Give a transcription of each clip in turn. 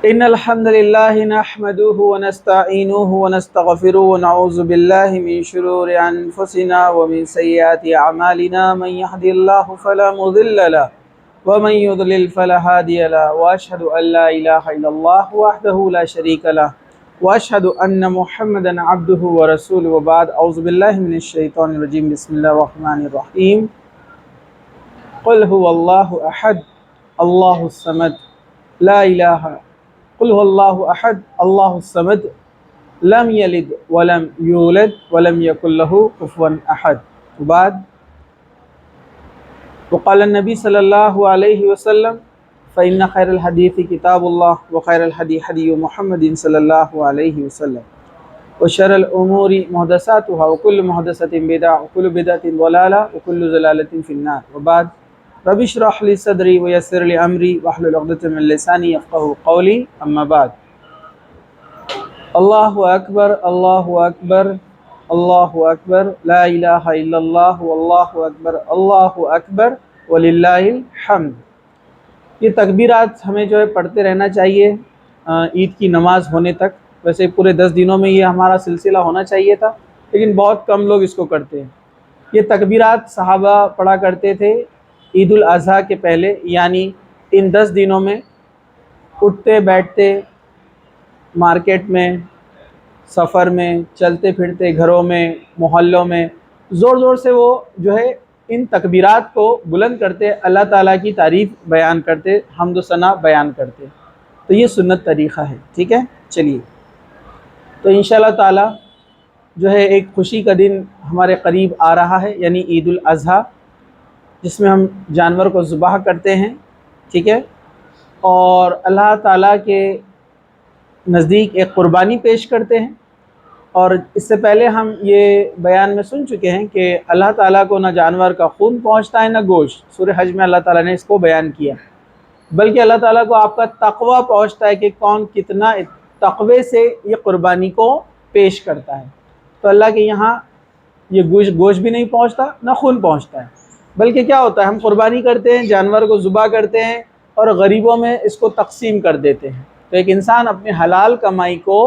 إن الحمد لله نحمده ونستعينه ونستغفره ونعوذ بالله من شرور أنفسنا ومن سيئات أعمالنا من يهد الله فلا مضل له ومن يضلل فلا هادي له وأشهد أن لا إله إلا الله وحده لا شريك له وأشهد أن محمدا عبده ورسوله وبعد أعوذ بالله من الشيطان الرجيم بسم الله الرحمن الرحيم قل هو الله أحد الله الصمد لا إله قل هو الله أحد الله الصمد لم يلد ولم يولد ولم يكن له كفوا أحد وبعد وقال النبي صلى الله عليه وسلم فإن خير الحديث كتاب الله وخير الهدي هدي محمد صلى الله عليه وسلم وشر الأمور محدثاتها وكل محدثة بدعة وكل بدعة ضلالة وكل ضلالة في النار وبعد رب اشرح لي صدري ويسر لي أمري واحلل عقدة من لساني يفقهوا قولي أما بعد الله أكبر الله أكبر الله أكبر لا إله إلا الله والله أكبر الله أكبر وللہ الحمد۔ یہ تکبیرات ہمیں جو ہے پڑھتے رہنا چاہیے عید کی نماز ہونے تک۔ ویسے پورے 10 دنوں میں یہ ہمارا سلسلہ ہونا چاہیے تھا، لیکن بہت کم لوگ اس کو کرتے ہیں۔ یہ تکبیرات صحابہ پڑھا کرتے تھے عید الاضحیٰ کے پہلے، یعنی ان 10 دنوں میں اٹھتے بیٹھتے، مارکیٹ میں، سفر میں، چلتے پھرتے، گھروں میں، محلوں میں زور زور سے وہ جو ہے ان تکبیرات کو بلند کرتے، اللہ تعالیٰ کی تعریف بیان کرتے، حمد و ثنا بیان کرتے۔ تو یہ سنت طریقہ ہے، ٹھیک ہے۔ چلیے، تو انشاءاللہ تعالیٰ جو ہے ایک خوشی کا دن ہمارے قریب آ رہا ہے، یعنی عید الاضحیٰ، جس میں ہم جانور کو ذبح کرتے ہیں، ٹھیک ہے، اور اللہ تعالیٰ کے نزدیک ایک قربانی پیش کرتے ہیں۔ اور اس سے پہلے ہم یہ بیان میں سن چکے ہیں کہ اللہ تعالیٰ کو نہ جانور کا خون پہنچتا ہے نہ گوشت، سورہ حج میں اللہ تعالیٰ نے اس کو بیان کیا، بلکہ اللہ تعالیٰ کو آپ کا تقوی پہنچتا ہے کہ کون کتنا تقوی سے یہ قربانی کو پیش کرتا ہے۔ تو اللہ کے یہاں یہ گوشت بھی نہیں پہنچتا نہ خون پہنچتا ہے، بلکہ کیا ہوتا ہے، ہم قربانی کرتے ہیں، جانور کو ذبح کرتے ہیں اور غریبوں میں اس کو تقسیم کر دیتے ہیں۔ تو ایک انسان اپنے حلال کمائی کو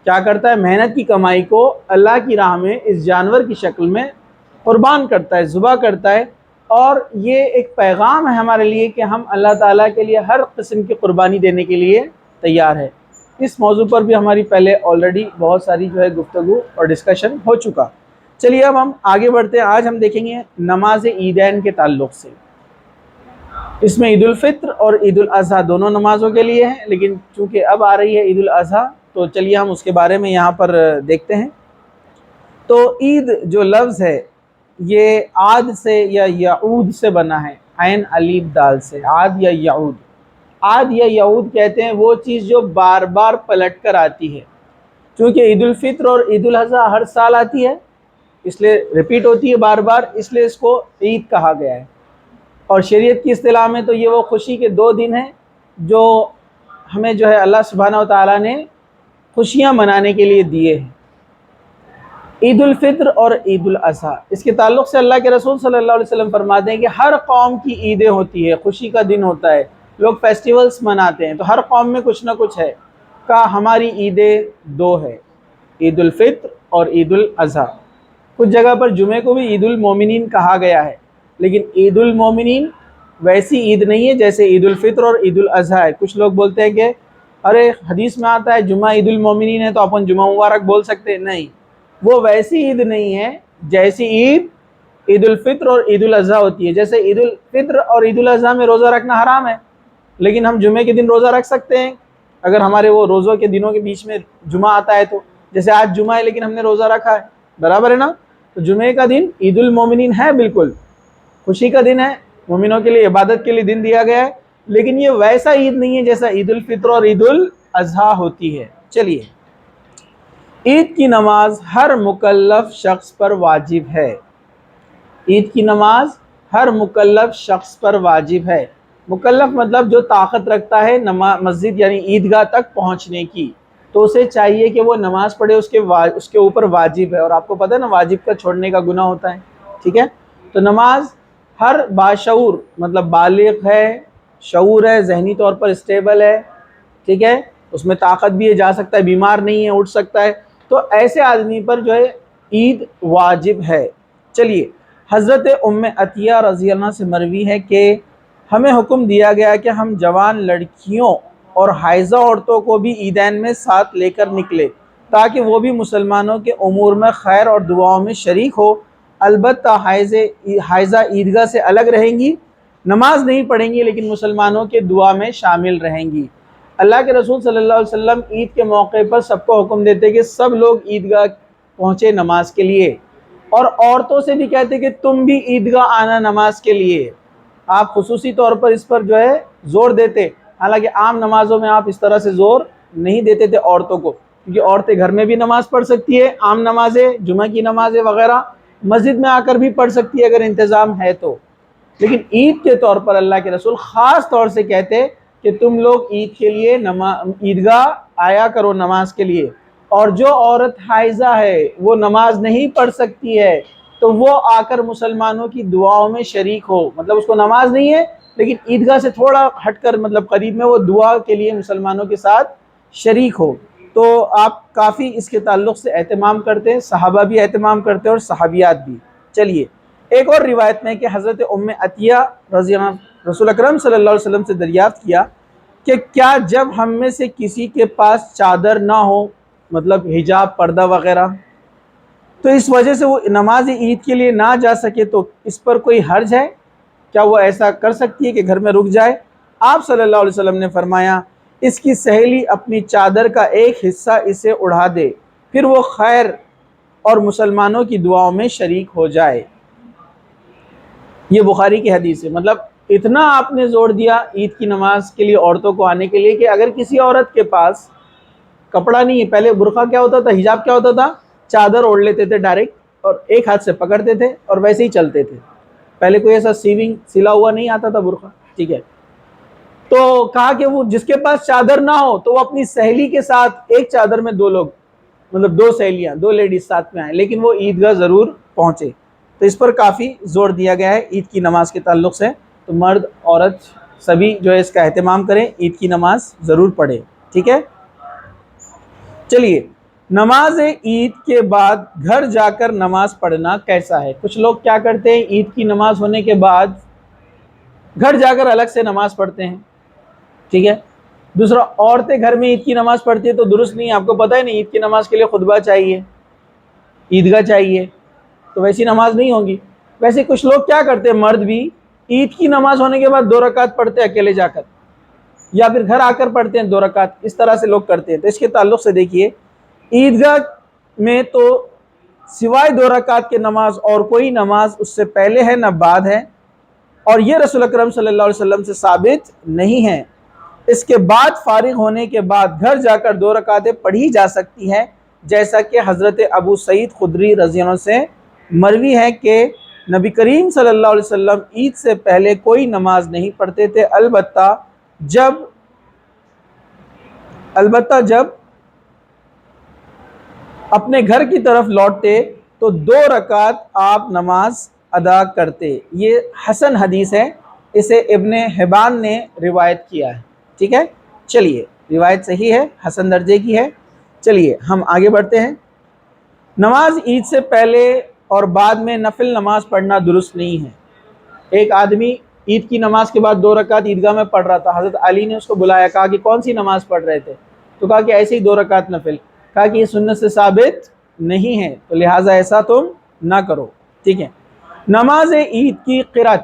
کیا کرتا ہے، محنت کی کمائی کو اللہ کی راہ میں اس جانور کی شکل میں قربان کرتا ہے، ذبح کرتا ہے، اور یہ ایک پیغام ہے ہمارے لیے کہ ہم اللہ تعالیٰ کے لیے ہر قسم کی قربانی دینے کے لیے تیار ہے۔ اس موضوع پر بھی ہماری پہلے آلریڈی بہت ساری جو ہے گفتگو اور ڈسکشن ہو چکا۔ چلیے اب ہم آگے بڑھتے ہیں۔ آج ہم دیکھیں گے نماز عیدین کے تعلق سے۔ اس میں عید الفطر اور عید الاضحیٰ دونوں نمازوں کے لیے ہیں، لیکن چونکہ اب آ رہی ہے عید الاضحیٰ تو چلیے ہم اس کے بارے میں یہاں پر دیکھتے ہیں۔ تو عید جو لفظ ہے یہ عاد سے یا یعود سے بنا ہے، عین الف دال سے، عاد یا یعود۔ عاد یا یعود کہتے ہیں وہ چیز جو بار بار پلٹ کر آتی ہے۔ چونکہ عید الفطر اور عید الاضحیٰ ہر سال آتی ہے، اس لیے ریپیٹ ہوتی ہے بار بار، اس لیے اس کو عید کہا گیا ہے۔ اور شریعت کی اصطلاح میں تو یہ وہ خوشی کے 2 دن ہیں جو ہمیں جو ہے اللہ سبحانہ و تعالیٰ نے خوشیاں منانے کے لیے دیے ہیں، عید الفطر اور عید الاضحیٰ۔ اس کے تعلق سے اللہ کے رسول صلی اللہ علیہ وسلم فرماتے ہیں کہ ہر قوم کی عیدیں ہوتی ہے، خوشی کا دن ہوتا ہے، لوگ فیسٹیولز مناتے ہیں، تو ہر قوم میں کچھ نہ کچھ ہے۔ کہا ہماری عیدیں 2 ہے، عید الفطر اور عید الاضحیٰ۔ کچھ جگہ پر جمعے کو بھی عید المومنین کہا گیا ہے، لیکن عید المومنین ویسی عید نہیں ہے جیسے عید الفطر اور عید الاضحیٰ ہے۔ کچھ لوگ بولتے ہیں کہ ارے حدیث میں آتا ہے جمعہ عید المومنین ہے تو اپن جمعہ مبارک بول سکتے ہیں، نہیں، وہ ویسی عید نہیں ہے جیسی عید الفطر اور عید الاضحیٰ ہوتی ہے۔ جیسے عید الفطر اور عید الاضحیٰ میں روزہ رکھنا حرام ہے، لیکن ہم جمعے کے دن روزہ رکھ سکتے ہیں اگر ہمارے وہ روزوں کے دنوں کے بیچ میں جمعہ آتا ہے تو۔ جیسے آج جمعہ ہے لیکن ہم نے روزہ رکھا ہے، برابر ہے نا؟ تو جمعے کا دن عید المومنین ہے، بالکل خوشی کا دن ہے، مومنوں کے لیے عبادت کے لیے دن دیا گیا ہے، لیکن یہ ویسا عید نہیں ہے جیسا عید الفطر اور عید الاضحیٰ ہوتی ہے۔ چلیے، عید کی نماز ہر مکلف شخص پر واجب ہے۔ عید کی نماز ہر مکلف شخص پر واجب ہے۔ مکلف مطلب جو طاقت رکھتا ہے مسجد یعنی عیدگاہ تک پہنچنے کی، تو اسے چاہیے کہ وہ نماز پڑھے، اس کے اوپر واجب ہے۔ اور آپ کو پتہ ہے نا واجب کا چھوڑنے کا گناہ ہوتا ہے، ٹھیک ہے؟ تو نماز ہر باشعور مطلب بالغ ہے، شعور ہے، ذہنی طور پر اسٹیبل ہے، ٹھیک ہے، اس میں طاقت بھی ہے، جا سکتا ہے، بیمار نہیں ہے، اٹھ سکتا ہے، تو ایسے آدمی پر جو ہے عید واجب ہے۔ چلیے، حضرت ام عطیہ رضی اللہ عنہ سے مروی ہے کہ ہمیں حکم دیا گیا کہ ہم جوان لڑکیوں اور حائضہ عورتوں کو بھی عیدین میں ساتھ لے کر نکلے تاکہ وہ بھی مسلمانوں کے امور میں خیر اور دعاؤں میں شریک ہو۔ البتہ حائضہ عیدگاہ سے الگ رہیں گی، نماز نہیں پڑھیں گی، لیکن مسلمانوں کے دعا میں شامل رہیں گی۔ اللہ کے رسول صلی اللہ علیہ وسلم عید کے موقع پر سب کو حکم دیتے کہ سب لوگ عیدگاہ پہنچے نماز کے لیے، اور عورتوں سے بھی کہتے کہ تم بھی عیدگاہ آنا نماز کے لیے۔ آپ خصوصی طور پر اس پر جو ہے زور دیتے، حالانکہ عام نمازوں میں آپ اس طرح سے زور نہیں دیتے تھے عورتوں کو، کیونکہ عورتیں گھر میں بھی نماز پڑھ سکتی ہے، عام نمازیں، جمعہ کی نمازیں وغیرہ مسجد میں آ کر بھی پڑھ سکتی ہے اگر انتظام ہے تو، لیکن عید کے طور پر اللہ کے رسول خاص طور سے کہتے کہ تم لوگ عید کے لیے عیدگاہ آیا کرو نماز کے لیے، اور جو عورت حائضہ ہے وہ نماز نہیں پڑھ سکتی ہے تو وہ آ کر مسلمانوں کی دعاؤں میں شریک ہو، مطلب اس کو نماز نہیں ہے لیکن عیدگاہ سے تھوڑا ہٹ کر مطلب قریب میں وہ دعا کے لیے مسلمانوں کے ساتھ شریک ہو۔ تو آپ کافی اس کے تعلق سے اہتمام کرتے ہیں، صحابہ بھی اہتمام کرتے ہیں اور صحابیات بھی۔ چلیے، ایک اور روایت میں کہ حضرت ام عطیہ رضی اللہ عنہ رسول اکرم صلی اللہ علیہ وسلم سے دریافت کیا کہ کیا جب ہم میں سے کسی کے پاس چادر نہ ہو، مطلب حجاب، پردہ وغیرہ، تو اس وجہ سے وہ نماز عید کے لیے نہ جا سکے تو اس پر کوئی حرج ہے؟ کیا وہ ایسا کر سکتی ہے کہ گھر میں رک جائے؟ آپ صلی اللہ علیہ وسلم نے فرمایا اس کی سہیلی اپنی چادر کا ایک حصہ اسے اڑا دے، پھر وہ خیر اور مسلمانوں کی دعاؤں میں شریک ہو جائے۔ یہ بخاری کی حدیث ہے۔ مطلب اتنا آپ نے زور دیا عید کی نماز کے لیے عورتوں کو آنے کے لیے کہ اگر کسی عورت کے پاس کپڑا نہیں ہے، پہلے برقع کیا ہوتا تھا، حجاب کیا ہوتا تھا، چادر اوڑھ لیتے تھے ڈائریکٹ اور ایک ہاتھ سے پکڑتے تھے اور ویسے ہی چلتے تھے، پہلے کوئی ایسا سلا ہوا نہیں آتا تھا برقع، ٹھیک ہے۔ تو کہا کہ وہ جس کے پاس چادر نہ ہو تو وہ اپنی سہیلی کے ساتھ ایک چادر میں دو لوگ، مطلب دو سہیلیاں، دو لیڈیز ساتھ میں آئیں، لیکن وہ عیدگاہ ضرور پہنچے۔ تو اس پر کافی زور دیا گیا ہے عید کی نماز کے تعلق سے، تو مرد عورت سبھی جو ہے اس کا اہتمام کریں، عید کی نماز ضرور پڑھیں، ٹھیک ہے۔ چلیے، نماز عید کے بعد گھر جا کر نماز پڑھنا کیسا ہے؟ کچھ لوگ کیا کرتے ہیں، عید کی نماز ہونے کے بعد گھر جا کر الگ سے نماز پڑھتے ہیں، ٹھیک ہے۔ دوسرا، عورتیں گھر میں عید کی نماز پڑھتی ہے تو درست نہیں، آپ کو پتہ ہے نہیں عید کی نماز کے لیے خطبہ چاہیے، عیدگاہ چاہیے، تو ویسی نماز نہیں ہوگی۔ ویسے کچھ لوگ کیا کرتے ہیں، مرد بھی عید کی نماز ہونے کے بعد 2 رکعت پڑھتے ہیں اکیلے جا کر، یا پھر گھر آ کر پڑھتے ہیں 2 رکعت، اس طرح سے لوگ کرتے ہیں۔ تو اس کے تعلق سے دیکھیے، عیدگاہ میں تو سوائے 2 رکعت کے نماز اور کوئی نماز اس سے پہلے ہے نہ بعد ہے، اور یہ رسول اکرم صلی اللہ علیہ وسلم سے ثابت نہیں ہے۔ اس کے بعد فارغ ہونے کے بعد گھر جا کر 2 رکعتیں پڑھی جا سکتی ہیں، جیسا کہ حضرت ابو سعید خدری رضی اللہ عنہ سے مروی ہے کہ نبی کریم صلی اللہ علیہ وسلم عید سے پہلے کوئی نماز نہیں پڑھتے تھے، البتہ جب اپنے گھر کی طرف لوٹتے تو 2 رکعت آپ نماز ادا کرتے۔ یہ حسن حدیث ہے، اسے ابن حبان نے روایت کیا ہے، ٹھیک ہے۔ چلیے، روایت صحیح ہے، حسن درجے کی ہے۔ چلیے ہم آگے بڑھتے ہیں۔ نماز عید سے پہلے اور بعد میں نفل نماز پڑھنا درست نہیں ہے۔ ایک آدمی عید کی نماز کے بعد 2 رکعت عیدگاہ میں پڑھ رہا تھا، حضرت علی نے اس کو بلایا، کہا کہ کون سی نماز پڑھ رہے تھے؟ تو کہا کہ ایسے ہی 2 رکعت نفل۔ کہا کہ یہ سنت سے ثابت نہیں ہے، تو لہٰذا ایسا تم نہ کرو، ٹھیک ہے۔ نماز عید کی قرات،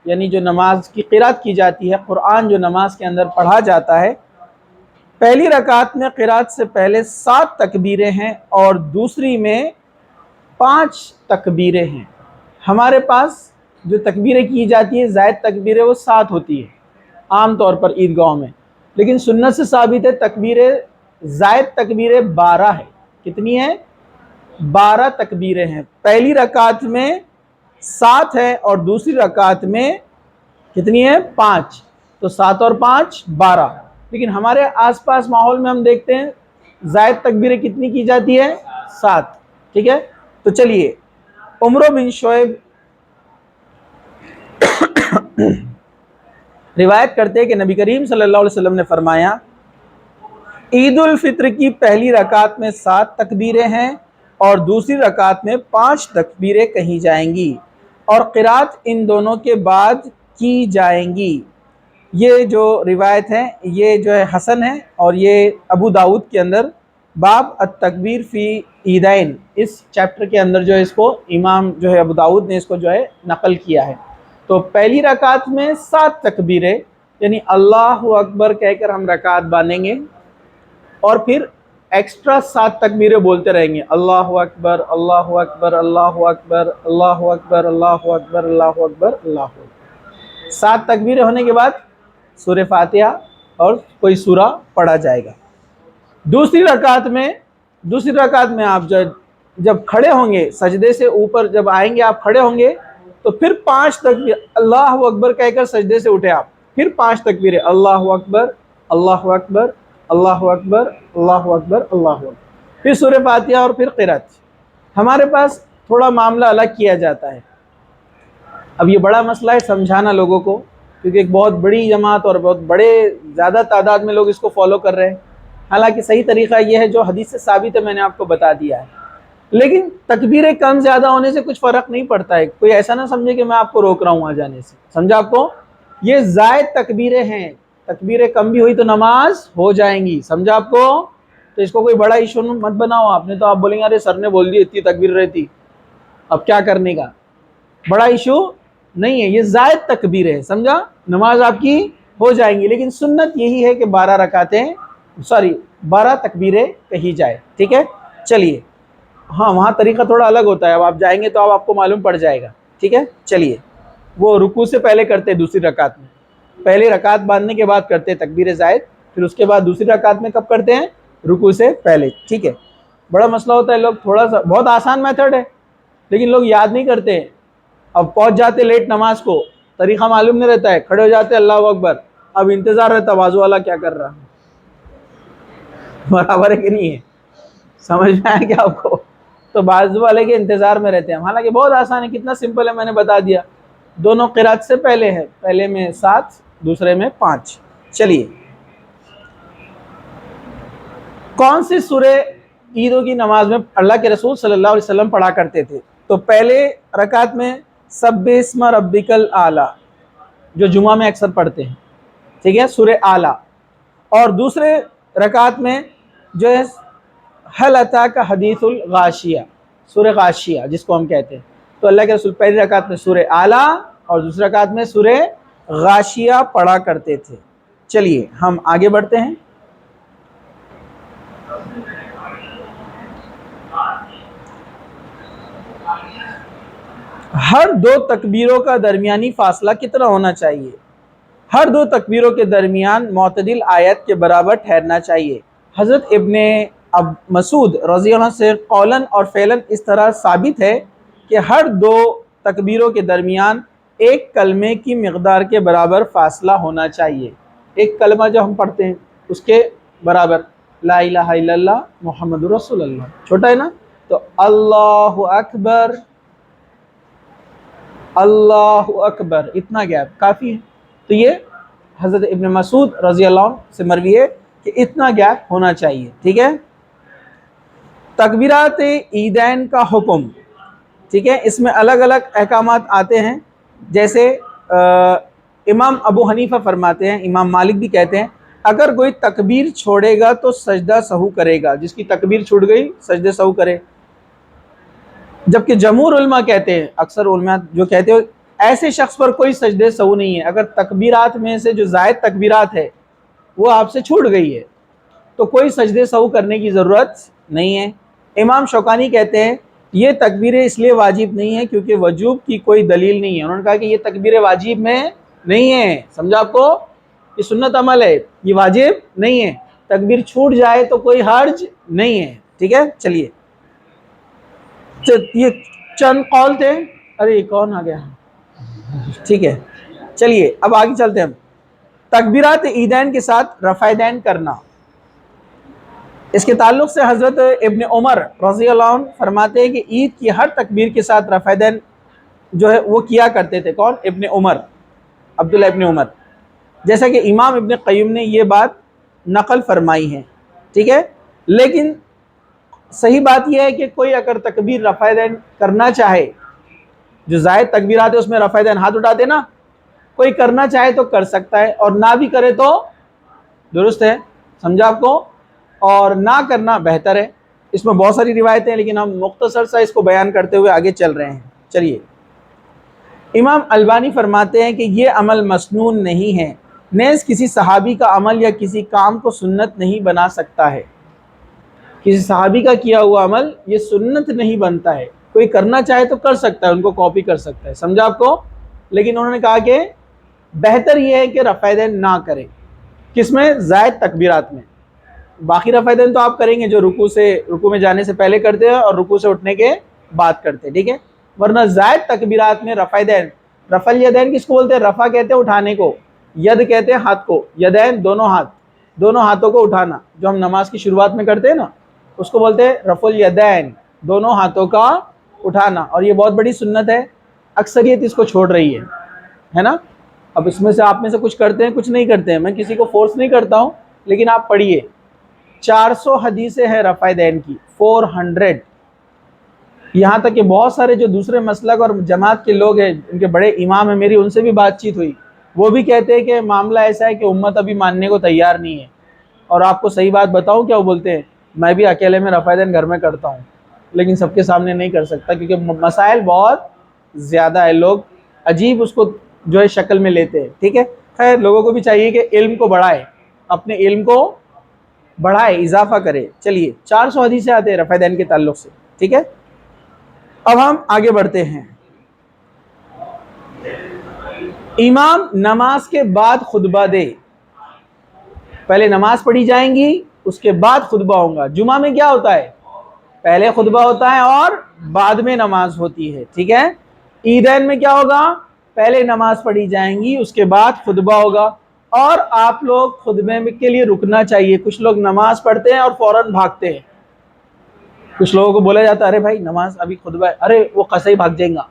یعنی جو نماز کی قرات کی جاتی ہے، قرآن جو نماز کے اندر پڑھا جاتا ہے، پہلی رکعت میں قرات سے پہلے 7 تکبیریں ہیں اور دوسری میں 5 تکبیریں ہیں۔ ہمارے پاس جو تکبیریں کی جاتی ہیں زائد تکبیریں وہ 7 ہوتی ہے عام طور پر عیدگاہوں میں، لیکن سنت سے ثابت ہے تکبیریں زائد تکبیریں 12 ہے۔ کتنی ہیں؟ 12 تکبیریں ہیں۔ پہلی رکعت میں 7 ہے اور دوسری رکعت میں کتنی ہے؟ 5، تو 7 اور 5 12۔ لیکن ہمارے آس پاس ماحول میں ہم دیکھتے ہیں زائد تکبیریں کتنی کی جاتی ہے؟ 7، ٹھیک ہے۔ تو چلیے، عمرو بن شعیب روایت کرتے ہیں کہ نبی کریم صلی اللہ علیہ وسلم نے فرمایا عید الفطر کی پہلی رکعت میں 7 تکبیریں ہیں اور دوسری رکعت میں 5 تکبیریں کہی جائیں گی اور قرات ان دونوں کے بعد کی جائیں گی۔ یہ جو روایت ہے یہ جو ہے حسن ہے، اور یہ ابو داؤد کے اندر باب التکبیر فی عیدین، اس چیپٹر کے اندر جو ہے اس کو امام جو ہے ابو داؤد نے اس کو جو ہے نقل کیا ہے۔ تو پہلی رکعت میں 7 تکبیریں، یعنی اللہ اکبر کہہ کر ہم رکعت باندھیں گے اور پھر ایکسٹرا 7 تکبیریں بولتے رہیں گے، اللہ اکبر اللہ اکبر اللہ اکبر اللہ اکبر اللہ اکبر اللہ اکبر اللہ اکبر۔ 7 تکبیریں ہونے کے بعد سورہ فاتحہ اور کوئی سورہ پڑھا جائے گا۔ دوسری رکعت میں آپ جب کھڑے ہوں گے، سجدے سے اوپر جب آئیں گے، آپ کھڑے ہوں گے تو پھر 5 تکبیر اللہ اکبر کہہ کر سجدے سے اٹھے آپ، پھر 5 تکبیریں اللہ اکبر اللہ اکبر اللہ اکبر اللہ اکبر اللہ اکبر، پھر سورہ فاتحہ اور پھر قرات۔ ہمارے پاس تھوڑا معاملہ الگ کیا جاتا ہے۔ اب یہ بڑا مسئلہ ہے سمجھانا لوگوں کو، کیونکہ ایک بہت بڑی جماعت اور بہت بڑے زیادہ تعداد میں لوگ اس کو فالو کر رہے ہیں۔ حالانکہ صحیح طریقہ یہ ہے جو حدیث سے ثابت ہے، میں نے آپ کو بتا دیا ہے۔ لیکن تکبیریں کم زیادہ ہونے سے کچھ فرق نہیں پڑتا ہے، کوئی ایسا نہ سمجھے کہ میں آپ کو روک رہا ہوں آ جانے سے، سمجھا آپ کو؟ یہ زائد تکبیریں ہیں، تکبیریں کم بھی ہوئی تو نماز ہو جائیں گی، سمجھا آپ کو؟ تو اس کو کوئی بڑا ایشو مت بناؤ آپ نے، تو آپ بولیں گے ارے سر نے بول دی اتنی تکبیر رہتی، اب کیا کرنے کا؟ بڑا ایشو نہیں ہے، یہ زائد تکبیریں ہیں، سمجھا؟ نماز آپ کی ہو جائیں گی، لیکن سنت یہی ہے کہ 12 تکبیریں کہی جائے، ٹھیک ہے؟ چلیے، ہاں وہاں طریقہ تھوڑا الگ ہوتا ہے، اب آپ جائیں گے تو آپ کو معلوم پڑ جائے گا، ٹھیک ہے؟ چلیے، وہ رکوع سے پہلے کرتے دوسری رکعت میں، پہلے رکعت باندھنے کے بعد کرتے تکبیر زائد، پھر اس کے بعد دوسری رکعت میں کب کرتے ہیں؟ رکوع سے پہلے، ٹھیک ہے؟ بڑا مسئلہ ہوتا ہے، لوگ تھوڑا سا بہت آسان میتھڈ ہے لیکن لوگ یاد نہیں کرتے ہیں، اب پہنچ جاتے لیٹ نماز کو، طریقہ معلوم نہیں رہتا ہے، کھڑے ہو جاتے اللہ اکبر، اب انتظار رہتا بازو والا کیا کر رہا، برابر ہے کہ نہیں ہے؟ سمجھ میں آیا کیا آپ کو؟ تو بازو والے کے انتظار میں رہتے ہیں، حالانکہ بہت آسان ہے، کتنا سمپل ہے، میں نے بتا دیا، دونوں قرات سے پہلے ہے، پہلے میں 7 دوسرے میں 5۔ چلیے، کون سی سورہ عیدوں کی نماز میں اللہ کے رسول صلی اللہ علیہ وسلم پڑھا کرتے تھے؟ تو پہلے رکعت میں سبح اسم ربک الاعلی، جو جمعہ میں اکثر پڑھتے ہیں، ٹھیک ہے، سورہ اعلیٰ، اور دوسرے رکعت میں جو ہے هل اتاک حدیث الغاشیہ، سورہ غاشیہ جس کو ہم کہتے ہیں۔ تو اللہ کے رسول پہلی رکعت میں سورہ اعلیٰ اور دوسری رکعت میں سورہ غاشیہ پڑھا کرتے تھے۔ چلیے ہم آگے بڑھتے ہیں۔ ہر 2 تکبیروں کا درمیانی فاصلہ کتنا ہونا چاہیے؟ ہر 2 تکبیروں کے درمیان معتدل آیت کے برابر ٹھہرنا چاہیے۔ حضرت ابن مسعود رضی اللہ عنہ سے قولاً اور فعلاً اس طرح ثابت ہے کہ ہر 2 تکبیروں کے درمیان ایک کلمے کی مقدار کے برابر فاصلہ ہونا چاہیے۔ ایک کلمہ جو ہم پڑھتے ہیں اس کے برابر، لا الہ الا اللہ محمد رسول اللہ، چھوٹا ہے نا، تو اللہ اکبر اللہ اکبر، اتنا گیپ کافی ہے۔ تو یہ حضرت ابن مسعود رضی اللہ عنہ سے مروی ہے کہ اتنا گیپ ہونا چاہیے، ٹھیک ہے؟ تکبیرات عیدین کا حکم، ٹھیک ہے، اس میں الگ الگ احکامات آتے ہیں، جیسے امام ابو حنیفہ فرماتے ہیں، امام مالک بھی کہتے ہیں اگر کوئی تکبیر چھوڑے گا تو سجدہ سہو کرے گا، جس کی تکبیر چھوٹ گئی سجدہ سہو کرے۔ جبکہ جمہور علماء کہتے ہیں، اکثر علماء جو کہتے ہیں ایسے شخص پر کوئی سجدے سہو نہیں ہے، اگر تکبیرات میں سے جو زائد تکبیرات ہے وہ آپ سے چھوٹ گئی ہے تو کوئی سجدے سہو کرنے کی ضرورت نہیں ہے۔ امام شوکانی کہتے ہیں یہ تکبیریں اس لیے واجب نہیں ہیں کیونکہ وجوب کی کوئی دلیل نہیں ہے، انہوں نے کہا کہ یہ تکبیریں واجب میں نہیں ہیں، سمجھا آپ کو؟ یہ سنت عمل ہے، یہ واجب نہیں ہے، تکبیر چھوٹ جائے تو کوئی حرج نہیں ہے، ٹھیک ہے؟ چلیے، یہ چند قول تھے، ارے کون آ گیا، ٹھیک ہے، چلیے اب آگے چلتے ہیں ہم۔ تکبیرات عیدین کے ساتھ رفع دین کرنا، اس کے تعلق سے حضرت ابن عمر رضی اللہ عنہ فرماتے ہیں کہ عید کی ہر تکبیر کے ساتھ رفع دین جو ہے وہ کیا کرتے تھے۔ کون؟ ابن عمر، عبداللہ ابن عمر، جیسا کہ امام ابن قیم نے یہ بات نقل فرمائی ہے۔ ٹھیک ہے. لیکن صحیح بات یہ ہے کہ کوئی اگر تکبیر رفع دین کرنا چاہے، جو زائد تکبیرات ہے اس میں رفع دین ہاتھ اٹھاتے نا، کوئی کرنا چاہے تو کر سکتا ہے، اور نہ بھی کرے تو درست ہے. سمجھا آپ کو؟ اور نہ کرنا بہتر ہے. اس میں بہت ساری روایتیں ہیں لیکن ہم مختصر سا اس کو بیان کرتے ہوئے آگے چل رہے ہیں. چلیے، امام البانی فرماتے ہیں کہ یہ عمل مسنون نہیں ہے، نیز کسی صحابی کا عمل یا کسی کام کو سنت نہیں بنا سکتا ہے. کسی صحابی کا کیا ہوا عمل یہ سنت نہیں بنتا ہے. کوئی کرنا چاہے تو کر سکتا ہے، ان کو کاپی کر سکتا ہے. سمجھا آپ کو؟ لیکن انہوں نے کہا کہ بہتر یہ ہے کہ رفع دین نہ کرے. کس میں؟ زائد تکبیرات میں. باقی رفع دین تو آپ کریں گے جو رکوع میں جانے سے پہلے کرتے ہیں اور رکوع سے اٹھنے کے بعد کرتے ہیں، ٹھیک ہے. ورنہ زائد تکبیرات میں رفع دین، رفع الیدین کس کو بولتے ہیں؟ رفع کہتے ہیں اٹھانے کو، ید کہتے ہیں ہاتھ کو، یدین دونوں ہاتھ، دونوں ہاتھوں کو اٹھانا جو ہم نماز کی شروعات میں کرتے ہیں نا، اس کو بولتے ہیں رفع الیدین، دونوں ہاتھوں کا اٹھانا. اور یہ بہت بڑی سنت ہے، اکثریت اس کو چھوڑ رہی ہے نا. اب اس میں سے آپ میں سے کچھ کرتے ہیں کچھ نہیں کرتے ہیں، میں کسی کو فورس نہیں کرتا ہوں، لیکن آپ پڑھیے 400 حدیثیں ہیں رفع دین کی، 400. یہاں تک کہ بہت سارے جو دوسرے مسلک اور جماعت کے لوگ ہیں، ان کے بڑے امام ہیں، میری ان سے بھی بات چیت ہوئی، وہ بھی کہتے ہیں کہ معاملہ ایسا ہے کہ امت ابھی ماننے کو تیار نہیں ہے. اور آپ کو صحیح بات بتاؤں کیا وہ بولتے ہیں؟ میں بھی اکیلے میں رفع دین گھر میں کرتا ہوں لیکن سب کے سامنے نہیں کر سکتا کیونکہ مسائل بہت زیادہ ہے، لوگ عجیب اس کو جو ہے شکل میں لیتے ہیں. ٹھیک ہے، خیر لوگوں کو بھی چاہیے کہ علم کو بڑھائے، اپنے علم کو بڑھائے، اضافہ کرے. چلیے 400 حدیثیں آتے ہیں رفع دین کے تعلق سے. ٹھیک ہے، اب ہم آگے بڑھتے ہیں. امام نماز کے بعد خطبہ دے. پہلے نماز پڑھی جائیں گی، اس کے بعد خطبہ ہوگا. جمعہ میں کیا ہوتا ہے؟ پہلے خطبہ ہوتا ہے اور بعد میں نماز ہوتی ہے. ٹھیک ہے. عیدین میں کیا ہوگا؟ پہلے نماز پڑھی جائیں گی، اس کے بعد خطبہ ہوگا. اور آپ لوگ خطبے کے لیے رکنا چاہیے. کچھ لوگ نماز پڑھتے ہیں اور فوراً بھاگتے ہیں. کچھ لوگوں کو بولا جاتا ہے ارے بھائی نماز ابھی خطبہ ہے، ارے وہ قصے ہی بھاگ جائیں گا.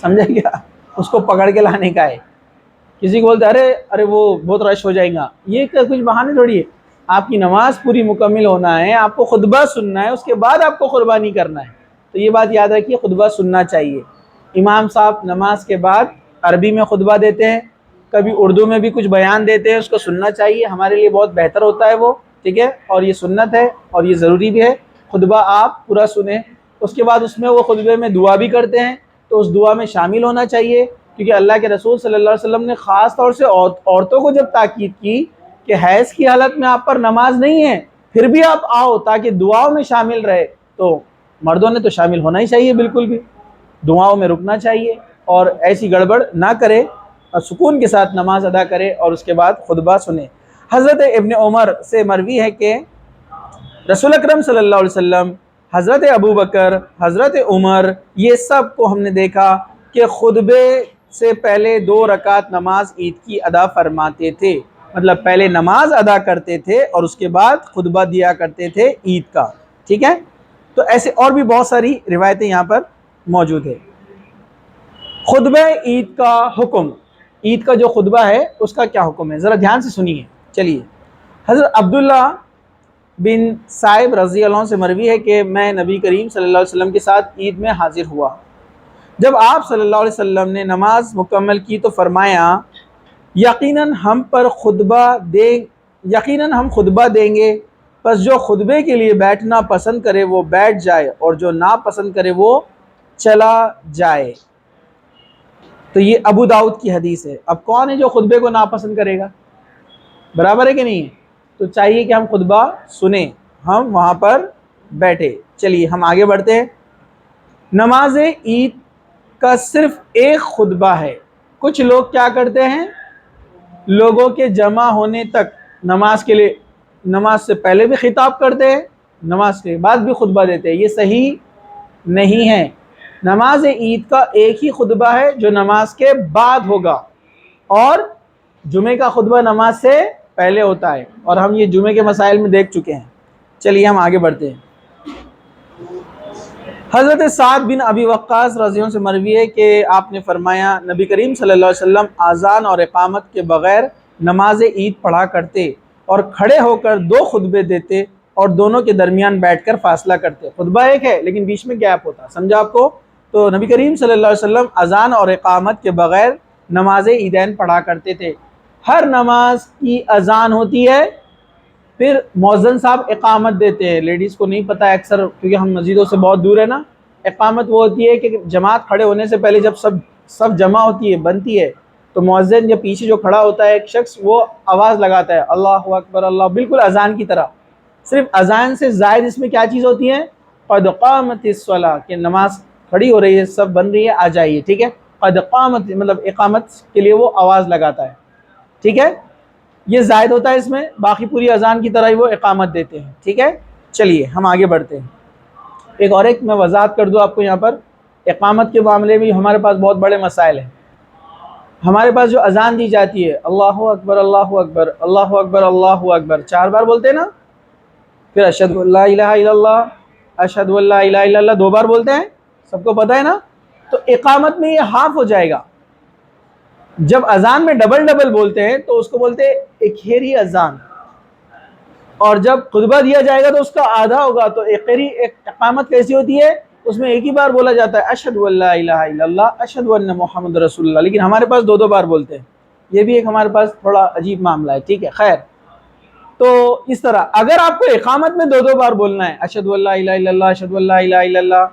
سمجھا کیا؟ اس کو پکڑ کے لانے کا ہے. کسی کو بولتے ارے وہ بہت رش ہو جائے گا. یہ کچھ بہانے تھوڑی ہے. آپ کی نماز پوری مکمل ہونا ہے، آپ کو خطبہ سننا ہے، اس کے بعد آپ کو قربانی کرنا ہے. تو یہ بات یاد رکھیے، خطبہ سننا چاہیے. امام صاحب نماز کے بعد عربی میں خطبہ دیتے ہیں، کبھی اردو میں بھی کچھ بیان دیتے ہیں، اس کو سننا چاہیے. ہمارے لیے بہت بہتر ہوتا ہے وہ. ٹھیک ہے، اور یہ سنت ہے اور یہ ضروری بھی ہے. خطبہ آپ پورا سنیں. اس کے بعد اس میں وہ خطبے میں دعا بھی کرتے ہیں، تو اس دعا میں شامل ہونا چاہیے. کیونکہ اللہ کے رسول صلی اللہ علیہ وسلم نے خاص طور سے عورتوں کو جب تاکید کی کہ حیض کی حالت میں آپ پر نماز نہیں ہے پھر بھی آپ آؤ تاکہ دعاؤں میں شامل رہے، تو مردوں نے تو شامل ہونا ہی چاہیے، بالکل بھی دعاؤں میں رکنا چاہیے اور ایسی گڑبڑ نہ کرے اور سکون کے ساتھ نماز ادا کرے اور اس کے بعد خطبہ سنے. حضرت ابن عمر سے مروی ہے کہ رسول اکرم صلی اللہ علیہ وسلم، حضرت ابو بکر، حضرت عمر، یہ سب کو ہم نے دیکھا کہ خطبے سے پہلے 2 رکعت نماز عید کی ادا فرماتے تھے. مطلب پہلے نماز ادا کرتے تھے اور اس کے بعد خطبہ دیا کرتے تھے عید کا. ٹھیک ہے، تو ایسے اور بھی بہت ساری روایتیں یہاں پر موجود ہے. خطبہ عید کا حکم، عید کا جو خطبہ ہے اس کا کیا حکم ہے، ذرا دھیان سے سنیے. چلیے، حضرت عبداللہ بن صائب رضی اللہ عنہ سے مروی ہے کہ میں نبی کریم صلی اللہ علیہ وسلم کے ساتھ عید میں حاضر ہوا. جب آپ صلی اللہ علیہ وسلم نے نماز مکمل کی تو فرمایا یقیناً ہم خطبہ دیں گے، پس جو خطبے کے لیے بیٹھنا پسند کرے وہ بیٹھ جائے اور جو ناپسند کرے وہ چلا جائے. تو یہ ابو داؤد کی حدیث ہے. اب کون ہے جو خطبے کو ناپسند کرے گا؟ برابر ہے کہ نہیں؟ تو چاہیے کہ ہم خطبہ سنیں، ہم وہاں پر بیٹھے. چلیے ہم آگے بڑھتے ہیں. نماز عید کا صرف ایک خطبہ ہے. کچھ لوگ کیا کرتے ہیں، لوگوں کے جمع ہونے تک نماز کے لیے، نماز سے پہلے بھی خطاب کرتے ہیں، نماز کے بعد بھی خطبہ دیتے ہیں. یہ صحیح نہیں ہے. نماز عید کا ایک ہی خطبہ ہے جو نماز کے بعد ہوگا، اور جمعے کا خطبہ نماز سے پہلے ہوتا ہے، اور ہم یہ جمعے کے مسائل میں دیکھ چکے ہیں. چلیے ہم آگے بڑھتے ہیں. حضرت سعد بن ابی وقاص رضی اللہ عنہ سے مروی ہے کہ آپ نے فرمایا نبی کریم صلی اللہ علیہ وسلم اذان اور اقامت کے بغیر نماز عید پڑھا کرتے اور کھڑے ہو کر 2 خطبے دیتے اور دونوں کے درمیان بیٹھ کر فاصلہ کرتے. خطبہ ایک ہے لیکن بیچ میں گیپ ہوتا. سمجھا آپ کو؟ تو نبی کریم صلی اللہ علیہ وسلم اذان اور اقامت کے بغیر نماز عیدین پڑھا کرتے تھے. ہر نماز کی اذان ہوتی ہے، پھر مؤذن صاحب اقامت دیتے ہیں. لیڈیز کو نہیں پتہ ہے اکثر، کیونکہ ہم مسجدوں سے بہت دور ہے نا. اقامت وہ ہوتی ہے کہ جماعت کھڑے ہونے سے پہلے جب سب جمع ہوتی ہے، بنتی ہے، تو مؤذن یا پیچھے جو کھڑا ہوتا ہے ایک شخص، وہ آواز لگاتا ہے اللہ اکبر اللہ، بالکل اذان کی طرح. صرف اذان سے زائد اس میں کیا چیز ہوتی ہے؟ قد قامت الصلاۃ، کہ نماز کھڑی ہو رہی ہے، سب بن رہی ہے، آ جائیے. ٹھیک ہے، قد قامت مطلب اقامت کے لیے وہ آواز لگاتا ہے. ٹھیک ہے، یہ زائد ہوتا ہے اس میں، باقی پوری اذان کی طرح ہی وہ اقامت دیتے ہیں. ٹھیک ہے، چلیے ہم آگے بڑھتے ہیں. ایک میں وضاحت کر دوں آپ کو یہاں پر. اقامت کے معاملے میں ہمارے پاس بہت بڑے مسائل ہیں. ہمارے پاس جو اذان دی جاتی ہے، اللہ اکبر اللہ اکبر اللہ اکبر اللہ اکبر 4 بار بولتے ہیں نا. پھر اشہد ان لا الہ الا اللہ اشہد ان لا الہ الا اللہ 2 بار بولتے ہیں، سب کو پتہ ہے نا. تو اقامت میں یہ ہاف ہو جائے گا. جب اذان میں ڈبل ڈبل بولتے ہیں تو اس کو بولتے ہیں اکھیری اذان، اور جب خطبہ دیا جائے گا تو اس کا آدھا ہوگا. تو اقامت کیسی ہوتی ہے؟ اس میں ایک ہی بار بولا جاتا ہے اشہد ان لا الہ الا اللہ اشہد ان محمد رسول اللہ، لیکن ہمارے پاس 2 بار بولتے ہیں. یہ بھی ایک ہمارے پاس تھوڑا عجیب معاملہ ہے. ٹھیک ہے، خیر. تو اس طرح اگر آپ کو اقامت میں 2 بار بولنا ہے اشہد ان لا الہ الا اللہ اشہد ان لا الہ الا اللہ،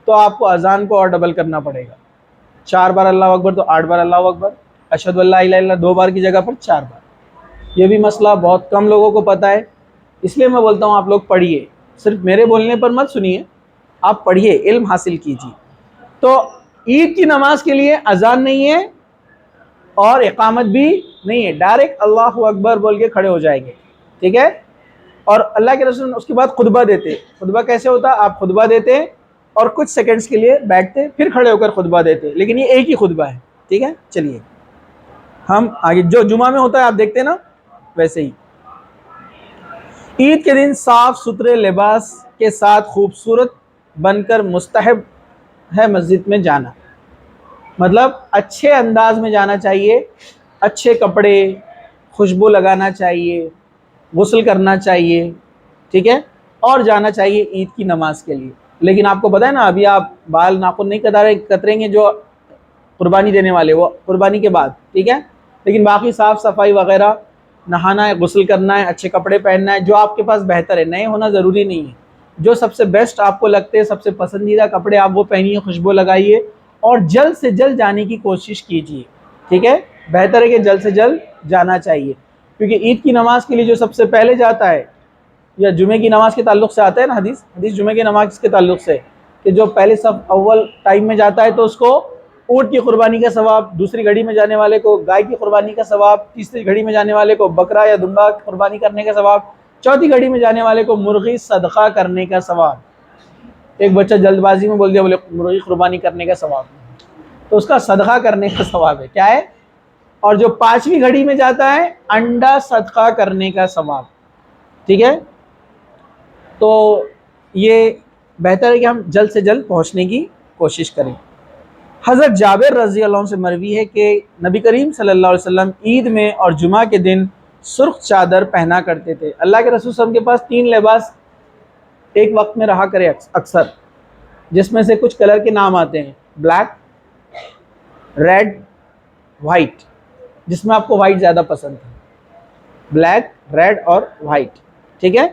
تو آپ کو اذان کو اور ڈبل کرنا پڑے گا. 4 بار اللہ اکبر تو 8 بار اللہ اکبر. اشہد ان لا الہ الا اللہ 2 بار کی جگہ پر 4 بار. یہ بھی مسئلہ بہت کم لوگوں کو پتہ ہے، اس لیے میں بولتا ہوں آپ لوگ پڑھیے. صرف میرے بولنے پر مت سنیے، آپ پڑھیے، علم حاصل کیجیے. تو عید کی نماز کے لیے اذان نہیں ہے اور اقامت بھی نہیں ہے، ڈائریکٹ اللہ اکبر بول کے کھڑے ہو جائیں گے. ٹھیک ہے، اور اللہ کے رسول اس کے بعد خطبہ دیتے. خطبہ کیسے ہوتا؟ آپ خطبہ دیتے اور کچھ سیکنڈز کے لیے بیٹھتے، پھر کھڑے ہو کر خطبہ دیتے، لیکن یہ ایک ہی خطبہ ہے. ٹھیک ہے، چلیے ہم آگے. جو جمعہ میں ہوتا ہے آپ دیکھتے ہیں نا، ویسے ہی. عید کے دن صاف ستھرے لباس کے ساتھ خوبصورت بن کر مستحب ہے مسجد میں جانا. مطلب اچھے انداز میں جانا چاہیے، اچھے کپڑے، خوشبو لگانا چاہیے، غسل کرنا چاہیے. ٹھیک ہے، اور جانا چاہیے عید کی نماز کے لیے. لیکن آپ کو پتہ ہے نا، ابھی آپ بال ناخن نہیں کتریں گے جو قربانی دینے والے، وہ قربانی کے بعد. ٹھیک ہے، لیکن باقی صاف صفائی وغیرہ، نہانا ہے، غسل کرنا ہے، اچھے کپڑے پہننا ہے، جو آپ کے پاس بہتر ہے. نئے ہونا ضروری نہیں ہے، جو سب سے بیسٹ آپ کو لگتے ہیں، سب سے پسندیدہ کپڑے آپ وہ پہنیے، خوشبو لگائیے اور جلد سے جلد جانے کی کوشش کیجیے. ٹھیک ہے، بہتر ہے کہ جلد سے جلد جانا چاہیے، کیونکہ عید کی نماز کے لیے جو سب سے پہلے جاتا ہے، یا جمعے کی نماز کے تعلق سے آتا ہے نا حدیث جمعے کی نماز کے تعلق سے، کہ جو پہلے سب اول ٹائم میں جاتا ہے تو اس کو اونٹ کی قربانی کا ثواب، دوسری گھڑی میں جانے والے کو گائے کی قربانی کا ثواب، تیسری گھڑی میں جانے والے کو بکرا یا دمبا قربانی کرنے کا ثواب، چوتھی گھڑی میں جانے والے کو مرغی صدقہ کرنے کا ثواب. ایک بچہ جلد بازی میں بول دیا، بولے مرغی قربانی کرنے کا ثواب، تو اس کا صدقہ کرنے کا ثواب ہے. کیا ہے؟ اور جو 5ویں گھڑی میں جاتا ہے، انڈا صدقہ کرنے کا ثواب. ٹھیک ہے، تو یہ بہتر ہے کہ ہم جلد سے جلد پہنچنے کی کوشش کریں. حضرت جابر رضی اللہ عنہ سے مروی ہے کہ نبی کریم صلی اللہ علیہ وسلم عید میں اور جمعہ کے دن سرخ چادر پہنا کرتے تھے. اللہ کے رسول صلی اللہ علیہ وسلم کے پاس 3 لباس ایک وقت میں رہا کرے اکثر، جس میں سے کچھ کلر کے نام آتے ہیں: بلیک، ریڈ، وائٹ. جس میں آپ کو وائٹ زیادہ پسند ہے، بلیک، ریڈ اور وائٹ. ٹھیک ہے،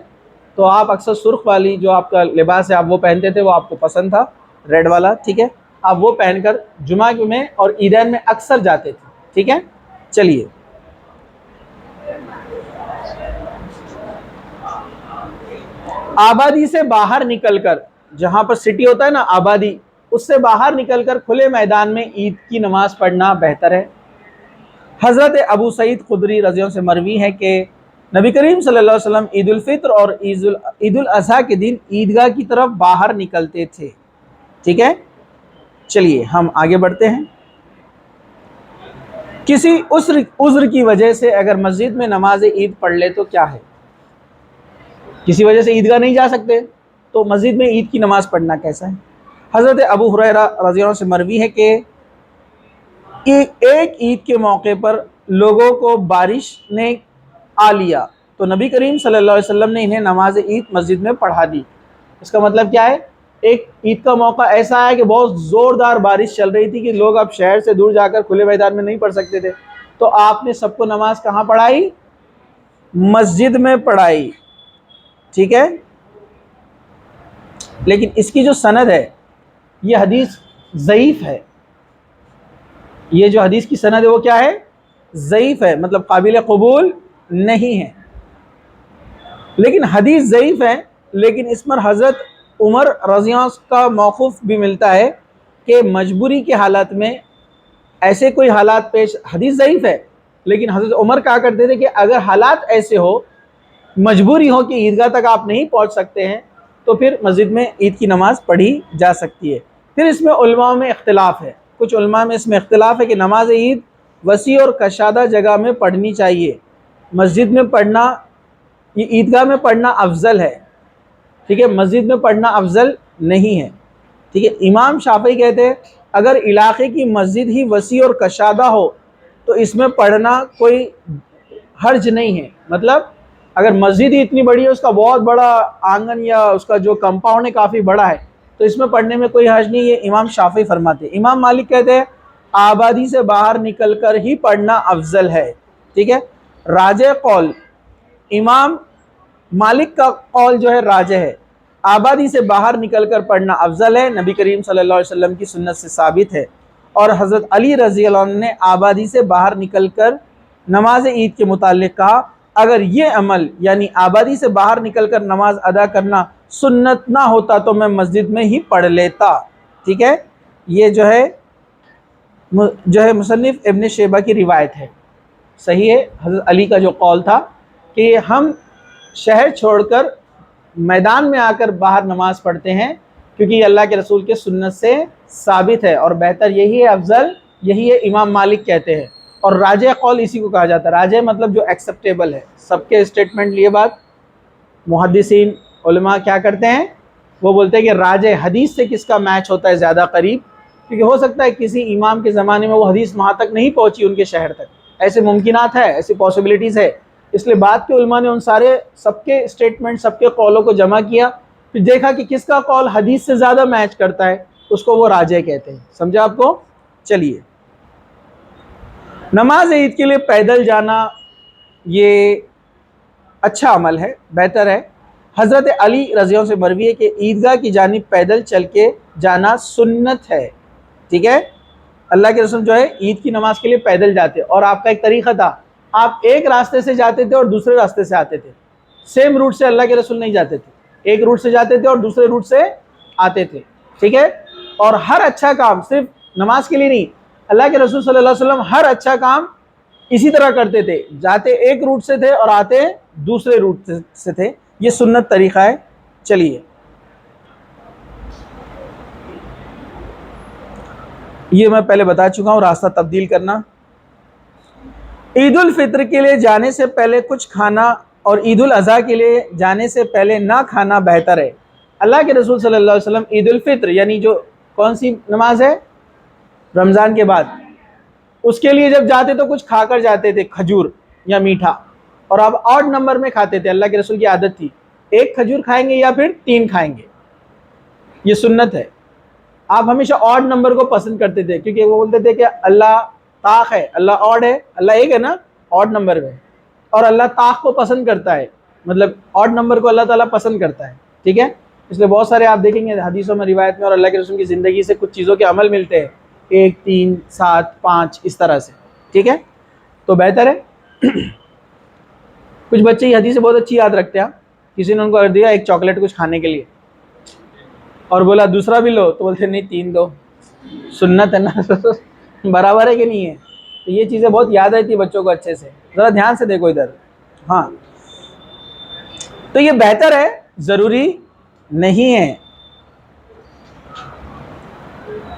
تو آپ اکثر سرخ والی جو آپ کا لباس ہے آپ وہ پہنتے تھے، وہ آپ کو پسند تھا، ریڈ والا. ٹھیک ہے، آپ وہ پہن کر جمعہ میں اور عیدین میں اکثر جاتے تھے. ٹھیک ہے، چلیے آبادی سے باہر نکل کر، جہاں پر سٹی ہوتا ہے نا آبادی، اس سے باہر نکل کر کھلے میدان میں عید کی نماز پڑھنا بہتر ہے. حضرت ابو سعید خدری رضی اللہ عنہ سے مروی ہے کہ نبی کریم صلی اللہ علیہ وسلم عید الفطر اور عید الاضحیٰ کے دن عیدگاہ کی طرف باہر نکلتے تھے. ٹھیک ہے، چلیے ہم آگے بڑھتے ہیں. کسی عذر کی وجہ سے اگر مسجد میں نماز عید پڑھ لے تو کیا ہے؟ کسی وجہ سے عیدگاہ نہیں جا سکتے تو مسجد میں عید کی نماز پڑھنا کیسا ہے؟ حضرت ابو ہریرہ رضی اللہ عنہ سے مروی ہے کہ ایک عید کے موقع پر لوگوں کو بارش نے آ لیا تو نبی کریم صلی اللہ علیہ وسلم نے انہیں نماز عید مسجد میں پڑھا دی۔ اس کا مطلب کیا ہے؟ ایک عید کا موقع ایسا ہے کہ بہت زوردار بارش چل رہی تھی کہ لوگ اب شہر سے دور جا کر کھلے میدان میں نہیں پڑھ سکتے تھے، تو آپ نے سب کو نماز کہاں پڑھائی؟ مسجد میں پڑھائی، ٹھیک ہے؟ لیکن اس کی جو سند ہے یہ حدیث ضعیف ہے۔ یہ جو حدیث کی سند ہے وہ کیا ہے؟ ضعیف ہے، مطلب قابل قبول نہیں ہے۔ لیکن حدیث ضعیف ہے، لیکن اس پر حضرت عمر رضی اللہ عنہ کا موقف بھی ملتا ہے کہ مجبوری کے حالات میں ایسے کوئی حالات پیش، حدیث ضعیف ہے لیکن حضرت عمر کہا کرتے تھے کہ اگر حالات ایسے ہو، مجبوری ہو کہ عیدگاہ تک آپ نہیں پہنچ سکتے ہیں، تو پھر مسجد میں عید کی نماز پڑھی جا سکتی ہے۔ پھر اس میں علماء میں اختلاف ہے، کچھ علماء میں اس میں اختلاف ہے کہ نماز عید وسیع اور کشادہ جگہ میں پڑھنی چاہیے، مسجد میں پڑھنا، یہ عیدگاہ میں پڑھنا افضل ہے، ٹھیک ہے، مسجد میں پڑھنا افضل نہیں ہے، ٹھیک ہے۔ امام شافعی کہتے ہیں اگر علاقے کی مسجد ہی وسیع اور کشادہ ہو تو اس میں پڑھنا کوئی حرج نہیں ہے، مطلب اگر مسجد ہی اتنی بڑی ہے، اس کا بہت بڑا آنگن یا اس کا جو کمپاؤنڈ ہے کافی بڑا ہے، تو اس میں پڑھنے میں کوئی حرج نہیں، یہ امام شافعی فرماتے ہیں۔ امام مالک کہتے ہیں آبادی سے باہر نکل کر ہی پڑھنا افضل ہے، ٹھیک ہے۔ راجح قول، امام مالک کا قول جو ہے راجح ہے، آبادی سے باہر نکل کر پڑھنا افضل ہے، نبی کریم صلی اللہ علیہ وسلم کی سنت سے ثابت ہے، اور حضرت علی رضی اللہ عنہ نے آبادی سے باہر نکل کر نماز عید کے متعلق کہا اگر یہ عمل یعنی آبادی سے باہر نکل کر نماز ادا کرنا سنت نہ ہوتا تو میں مسجد میں ہی پڑھ لیتا، ٹھیک ہے۔ یہ جو ہے مصنف ابن شیبہ کی روایت ہے، صحیح ہے۔ حضرت علی کا جو قول تھا کہ ہم شہر چھوڑ کر میدان میں آ کر باہر نماز پڑھتے ہیں کیونکہ یہ اللہ کے رسول کے سنت سے ثابت ہے اور بہتر یہی ہے، افضل یہی ہے، امام مالک کہتے ہیں، اور راجح قول اسی کو کہا جاتا ہے۔ راجح مطلب جو ایکسیپٹیبل ہے، سب کے اسٹیٹمنٹ لیے بات محدثین علماء کیا کرتے ہیں، وہ بولتے ہیں کہ راجح حدیث سے کس کا میچ ہوتا ہے زیادہ قریب، کیونکہ ہو سکتا ہے کسی امام کے زمانے میں وہ حدیث وہاں تک نہیں پہنچی ان کے شہر تک، ایسے ممکنات ہے، ایسی پاسبلٹیز ہے، اس لیے بعد کے علماء نے ان سارے سب کے اسٹیٹمنٹ، سب کے قولوں کو جمع کیا، پھر دیکھا کہ کس کا قول حدیث سے زیادہ میچ کرتا ہے، اس کو وہ راجح کہتے ہیں۔ سمجھا آپ کو؟ چلیے، نماز عید کے لیے پیدل جانا یہ اچھا عمل ہے، بہتر ہے۔ حضرت علی رضی اللہ عنہ سے مروی ہے کہ عیدگاہ کی جانب پیدل چل کے جانا سنت ہے، ٹھیک ہے۔ اللہ کے رسول جو ہے عید کی نماز کے لیے پیدل جاتے، اور آپ کا ایک طریقہ تھا، آپ ایک راستے سے جاتے تھے اور دوسرے راستے سے آتے تھے، سیم روٹ سے اللہ کے رسول نہیں جاتے تھے، ایک روٹ سے جاتے تھے اور دوسرے روٹ سے آتے تھے، ٹھیک ہے۔ اور ہر اچھا کام صرف نماز کے لیے نہیں، اللہ کے رسول صلی اللہ علیہ وسلم ہر اچھا کام اسی طرح کرتے تھے، جاتے ایک روٹ سے تھے اور آتے دوسرے روٹ سے تھے، یہ سنت طریقہ ہے۔ چلیے، یہ میں پہلے بتا چکا ہوں، راستہ تبدیل کرنا۔ عید الفطر کے لیے جانے سے پہلے کچھ کھانا اور عید الاضحیٰ کے لیے جانے سے پہلے نہ کھانا بہتر ہے۔ اللہ کے رسول صلی اللہ علیہ وسلم عید الفطر یعنی جو کون سی نماز ہے رمضان کے بعد، اس کے لیے جب جاتے تو کچھ کھا کر جاتے تھے، کھجور یا میٹھا، اور اب آڈ نمبر میں کھاتے تھے، اللہ کے رسول کی عادت تھی، ایک کھجور کھائیں گے یا پھر 3 کھائیں گے، یہ سنت ہے۔ آپ ہمیشہ آڈ نمبر کو پسند کرتے تھے کیونکہ وہ بولتے تھے کہ اللہ طاق ہے، اللہ آڈ ہے، اللہ ایک ہے نا، آڈ نمبر میں، اور اللہ طاق کو پسند کرتا ہے، مطلب آڈ نمبر کو اللہ تعالیٰ پسند کرتا ہے، ٹھیک ہے۔ اس لیے بہت سارے آپ دیکھیں گے حدیثوں میں، روایت میں اور اللہ کے رسول کی زندگی سے کچھ چیزوں کے عمل ملتے ہیں، 1 3 7 5 اس طرح سے، ٹھیک ہے، تو بہتر ہے۔ کچھ بچے یہ حدیث بہت اچھی یاد رکھتے ہیں، کسی نے ان کو کر دیا ایک چاکلیٹ کچھ کھانے کے لیے اور بولا دوسرا بھی لو، تو بولتے نہیں 3 دو، سنت ہے نا، برابر ہے کہ نہیں ہے، تو یہ چیزیں بہت یاد رہتی بچوں کو اچھے سے، ذرا دھیان سے دیکھو ادھر، ہاں، تو یہ بہتر ہے، ضروری نہیں ہے۔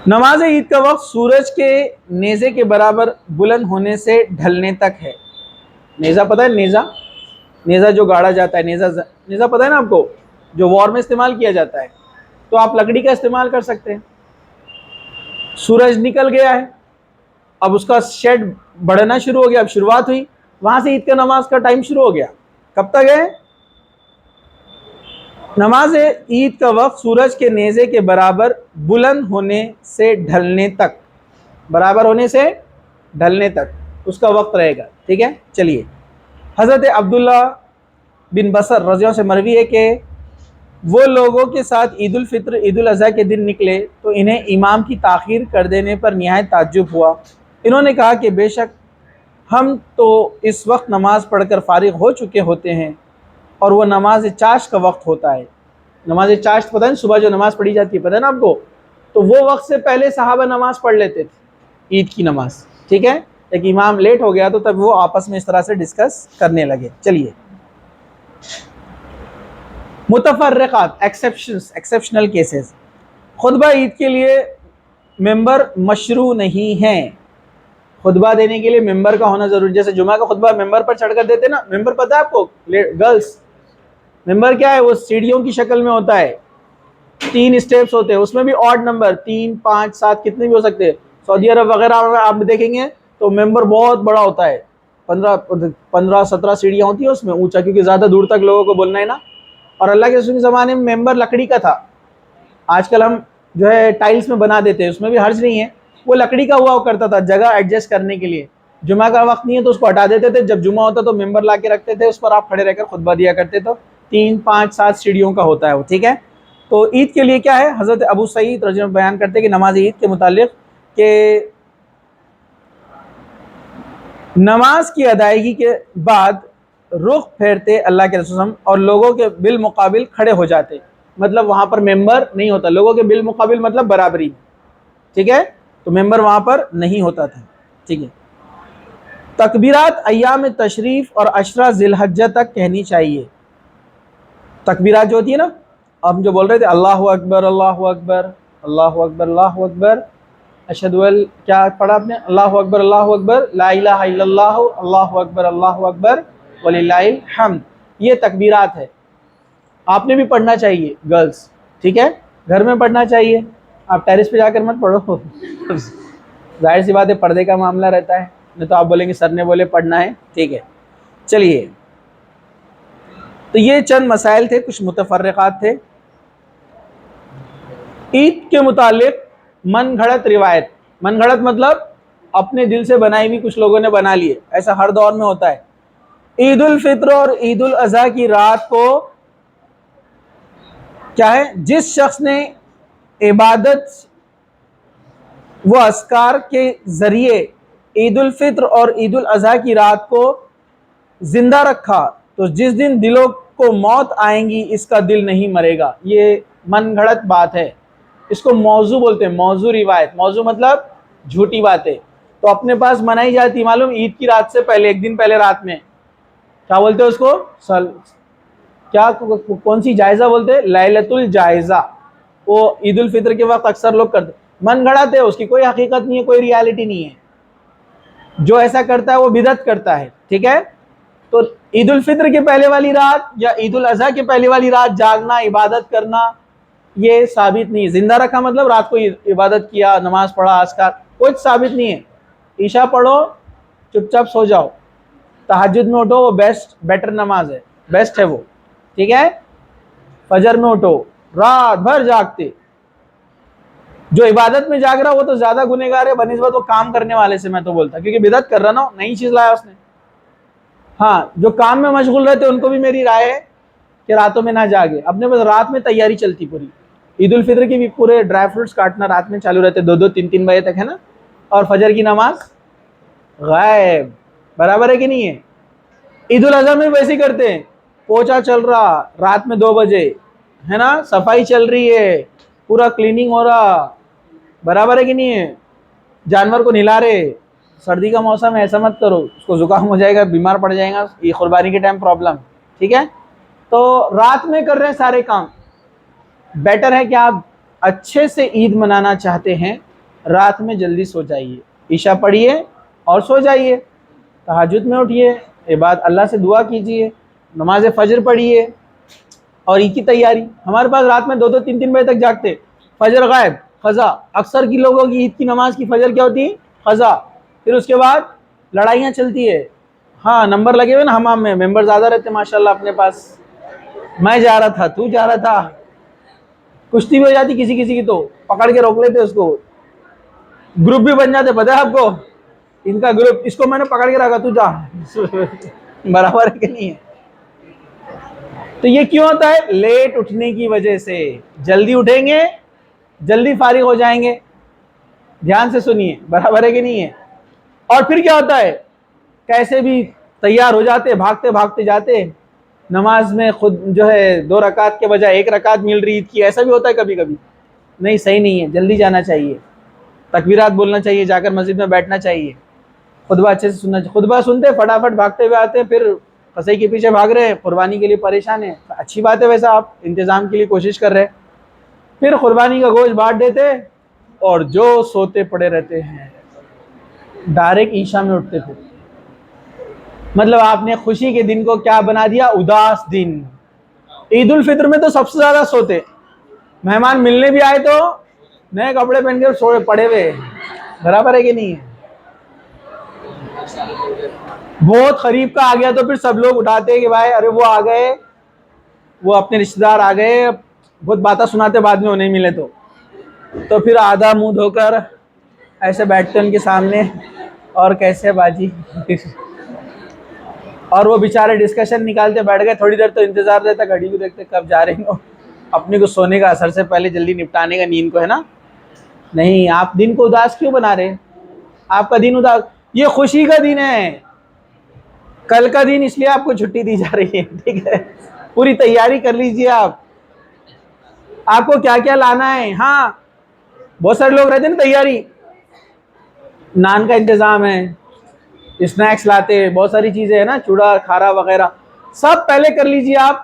نماز عید کا وقت سورج کے نیزے کے برابر بلند ہونے سے ڈھلنے تک ہے۔ نیزہ پتہ ہے؟ نیزہ جو گاڑا جاتا ہے، نیزہ پتہ ہے نا آپ کو، جو وار میں استعمال کیا جاتا ہے، تو آپ لکڑی کا استعمال کر سکتے ہیں۔ سورج نکل گیا ہے، اب اس کا شیڈ بڑھنا شروع ہو گیا، اب شروعات ہوئی، وہاں سے عید کا نماز کا ٹائم شروع ہو گیا، کب تک ہے؟ نماز عید کا وقت سورج کے نیزے کے برابر بلند ہونے سے ڈھلنے تک، برابر ہونے سے ڈھلنے تک اس کا وقت رہے گا، ٹھیک ہے۔ چلیے، حضرت عبداللہ بن بصر رضی اللہ عنہ سے مروی ہے کہ وہ لوگوں کے ساتھ عید الفطر عید الاضحیٰ کے دن نکلے تو انہیں امام کی تاخیر کر دینے پر نہایت تعجب ہوا۔ انہوں نے کہا کہ بے شک ہم تو اس وقت نماز پڑھ کر فارغ ہو چکے ہوتے ہیں اور وہ نماز چاشت کا وقت ہوتا ہے۔ نماز چاشت پتہ ہے، صبح جو نماز پڑھی جاتی ہے، پتہ ہے نا آپ کو؟ تو وہ وقت سے پہلے صحابہ نماز پڑھ لیتے تھے عید کی نماز، ٹھیک ہے۔ ایک امام لیٹ ہو گیا تو تب وہ آپس میں اس طرح سے ڈسکس کرنے لگے۔ چلیے، متفرقات، ایکسیپشنل کیسز۔ خطبہ عید کے لیے ممبر مشروع نہیں ہیں۔ خطبہ دینے کے لیے ممبر کا ہونا ضروری، جیسے جمعہ کا خطبہ ممبر پر چڑھ کر دیتے نا۔ ممبر پتہ ہے آپ کو گرلز؟ ممبر کیا ہے؟ وہ سیڑھیوں کی شکل میں ہوتا ہے، 3 اسٹیپس ہوتے ہیں، اس میں بھی آڈ نمبر 3 5 7 کتنے بھی ہو سکتے ہیں۔ سعودی عرب وغیرہ میں آپ دیکھیں گے تو ممبر بہت بڑا ہوتا ہے، 15-17 سیڑھیاں ہوتی ہیں اس میں اونچا، کیونکہ زیادہ دور تک لوگوں کو بولنا ہے نا۔ اور اللہ کے رسول کے زمانے میں ممبر لکڑی کا تھا، آج کل ہم جو ہے ٹائلز میں بنا دیتے ہیں، اس میں بھی حرج نہیں ہے، وہ لکڑی کا ہوا کرتا تھا جگہ ایڈجسٹ کرنے کے لیے۔ جمعہ کا وقت نہیں ہے تو اس کو ہٹا دیتے تھے، جب جمعہ ہوتا تو ممبر لا کے رکھتے تھے، اس پر آپ کھڑے رہ کر خطبہ دیا کرتے تھے۔ 3 5 7 سیڑھیوں کا ہوتا ہے وہ، ٹھیک ہے۔ تو عید کے لیے کیا ہے؟ حضرت ابو سعید رضی اللہ عنہ بیان کرتے ہیں کہ نماز عید کے متعلق کہ نماز کی ادائیگی کے بعد رخ پھیرتے اللہ کے رسول صلی اللہ علیہ وسلم اور لوگوں کے بالمقابل کھڑے ہو جاتے، مطلب وہاں پر ممبر نہیں ہوتا، لوگوں کے بالمقابل مطلب برابری، ٹھیک ہے۔ تو ممبر وہاں پر نہیں ہوتا تھا، ٹھیک ہے۔ تکبیرات ایام تشریف اور عشرہ ذی الحجہ تک کہنی چاہیے۔ تکبیرات جو ہوتی ہے نا، ہم جو بول رہے تھے اللہ اکبر اللہ اکبر اللہ اکبر اللہ اکبر، اشہد ان، کیا پڑھا آپ نے؟ اللہ اکبر اللہ اکبر، لا الہ الا اللہ، اللہ اکبر وللہ الحمد، یہ تکبیرات ہے۔ آپ نے بھی پڑھنا چاہیے گرلز، ٹھیک ہے، گھر میں پڑھنا چاہیے، آپ ٹیرس پہ جا کر مت پڑھو، ظاہر سی بات ہے پردے کا معاملہ رہتا ہے، نہیں تو آپ بولیں گے سر نے بولے پڑھنا ہے، ٹھیک ہے۔ چلیے، تو یہ چند مسائل تھے، کچھ متفرقات تھے۔ عید کے متعلق من گھڑت روایت، من گھڑت مطلب اپنے دل سے بنائی ہوئی کچھ لوگوں نے بنا لیے، ایسا ہر دور میں ہوتا ہے۔ عید الفطر اور عید الاضحیٰ کی رات کو کیا ہے؟ جس شخص نے عبادت و اذکار کے ذریعے عید الفطر اور عید الاضحیٰ کی رات کو زندہ رکھا تو جس دن دلوں کو موت آئیں گی اس کا دل نہیں مرے گا۔ یہ من گھڑت بات ہے، اس کو موضوع بولتے ہیں، موضوع روایت، موضوع مطلب جھوٹی باتیں۔ تو اپنے پاس منائی جاتی معلوم عید کی رات سے پہلے، ایک دن پہلے رات میں کیا بولتے ہیں اس کو؟ کیا کون سی جائزہ بولتے ہیں؟ لیلۃ الجائزہ۔ وہ عید الفطر کے وقت اکثر لوگ کرتے، من گھڑاتے ہیں، اس کی کوئی حقیقت نہیں ہے، کوئی ریالٹی نہیں ہے، جو ایسا کرتا ہے وہ بدعت کرتا ہے، ٹھیک ہے۔ تو عید الفطر کے پہلے والی رات یا عید الاضحیٰ کے پہلے والی رات جاگنا، عبادت کرنا، یہ ثابت نہیں ہے۔ زندہ رکھا مطلب رات کو عبادت کیا، نماز پڑھا، اذکار، کچھ ثابت نہیں ہے۔ عشاء پڑھو، چپ چاپ سو جاؤ، تہجد میں اٹھو، وہ بیٹر نماز ہے، بیسٹ ہے وہ، ٹھیک ہے۔ فجر میں اٹھو، رات بھر جاگتے، جو عبادت میں جاگ رہا وہ تو زیادہ گنہگار ہے بنسبت وہ کام کرنے والے سے، میں تو بولتا، کیونکہ بدعت کر رہا نا، نئی چیز لایا اس نے۔ ہاں، جو کام میں مشغول رہتے ان کو بھی میری رائے ہے کہ راتوں میں نہ جاگے، اپنے بس رات میں تیاری چلتی پوری۔ عید الفطر کی بھی پورے ڈرائی فروٹس کاٹنا رات میں چالو رہتے، 2 2 3 3 بجے تک، ہے نا۔ اور فجر کی نماز غائب، برابر ہے کہ نہیں ہے؟ عید الاضحیٰ میں ویسے ہی کرتے ہیں، پوچھا چل رہا رات میں 2 بجے، ہے نا، صفائی چل رہی ہے، پورا کلیننگ ہو رہا، برابر ہے کہ نہیں ہے؟ جانور کو نہلا رہے، سردی کا موسم ہے، ایسا مت کرو، اس کو زکام ہو جائے گا، بیمار پڑ جائے گا، یہ قربانی کے ٹائم پرابلم، ٹھیک ہے۔ تو رات میں کر رہے ہیں سارے کام، بیٹر ہے کہ آپ اچھے سے عید منانا چاہتے ہیں، رات میں جلدی سو جائیے، عشاء پڑھیے اور سو جائیے، تہجد میں اٹھیے، اللہ سے دعا کیجیے، نماز فجر پڑھیے اور عید کی تیاری۔ ہمارے پاس رات میں 2 2 3 3 بجے تک جاگتے، فجر غائب، قضا، اکثر کی لوگوں کی عید کی نماز کی فجر کیا ہوتی ہے؟ قضا، پھر اس کے بعد لڑائیاں چلتی ہے، ہاں نمبر لگے ہوئے نا حمام میں، ممبر زیادہ رہتے ماشاءاللہ اپنے پاس. میں جا رہا تھا، تو جا رہا تھا، کشتی بھی ہو جاتی کسی کسی کی تو پکڑ کے روک لیتے اس کو، گروپ بھی بن جاتے. پتہ ہے آپ کو ان کا گروپ، اس کو میں نے پکڑ کے رکھا، تو جا. برابر ہے کہ نہیں ہے؟ تو یہ کیوں ہوتا ہے؟ لیٹ اٹھنے کی وجہ سے. جلدی اٹھیں گے جلدی فارغ ہو جائیں گے. دھیان سے سنیے، برابر ہے کہ نہیں ہے؟ اور پھر کیا ہوتا ہے؟ کیسے بھی تیار ہو جاتے، بھاگتے بھاگتے جاتے نماز میں، خود جو ہے 2 رکعت کے بجائے 1 رکعت مل رہی عید کی. ایسا بھی ہوتا ہے کبھی کبھی. نہیں، صحیح نہیں ہے. جلدی جانا چاہیے، تکبیرات بولنا چاہیے، جا کر مسجد میں بیٹھنا چاہیے، خطبہ اچھے سے سننا چاہیے. خطبہ سنتے فٹافٹ بھاگتے ہوئے آتے ہیں، پھر قصائی کے پیچھے بھاگ رہے ہیں، قربانی کے لیے پریشان ہیں. اچھی بات ہے، ویسا آپ انتظام کے لیے کوشش کر رہے ہیں. پھر قربانی کا گوشت بانٹ دیتے اور جو سوتے پڑے رہتے ہیں. ڈائریکٹ عشاء میں اٹھتے تھے. مطلب آپ نے خوشی کے دن کو کیا بنا دیا؟ اداس دن. عید الفطر میں تو سب سے زیادہ سوتے، مہمان ملنے بھی آئے تو نئے کپڑے پہن کے سوئے پڑے ہوئے. برابر ہے کہ نہیں ہے؟ بہت قریب کا آ گیا تو پھر سب لوگ اٹھاتے کہ بھائی ارے وہ آ گئے، وہ اپنے رشتہ دار آ گئے، بہت باتیں سناتے بعد میں وہ نہیں ملے تو پھر آدھا منہ دھو کر ایسے بیٹھتے ان کے سامنے، اور کیسے باجی. اور وہ بیچارے ڈسکشن نکالتے بیٹھ گئے. تھوڑی دیر تو انتظار رہتا، گھڑی کو دیکھتے کب جا رہے ہو. اپنے کو سونے کا، اثر سے پہلے جلدی نپٹانے کا، نیند کو، ہے نا. نہیں، آپ دن کو اداس کیوں بنا رہے؟ آپ کا دن اداس، یہ خوشی کا دن ہے. کل کا دن اس لیے آپ کو چھٹی دی جا رہی ہے، ٹھیک ہے؟ پوری تیاری کر لیجئے. آپ کو کیا کیا لانا ہے. ہاں بہت سارے لوگ رہتے ہیں نا تیاری، نان کا انتظام ہے، اسنیکس لاتے، بہت ساری چیزیں ہیں نا، چوڑا کھارا وغیرہ، سب پہلے کر لیجئے. آپ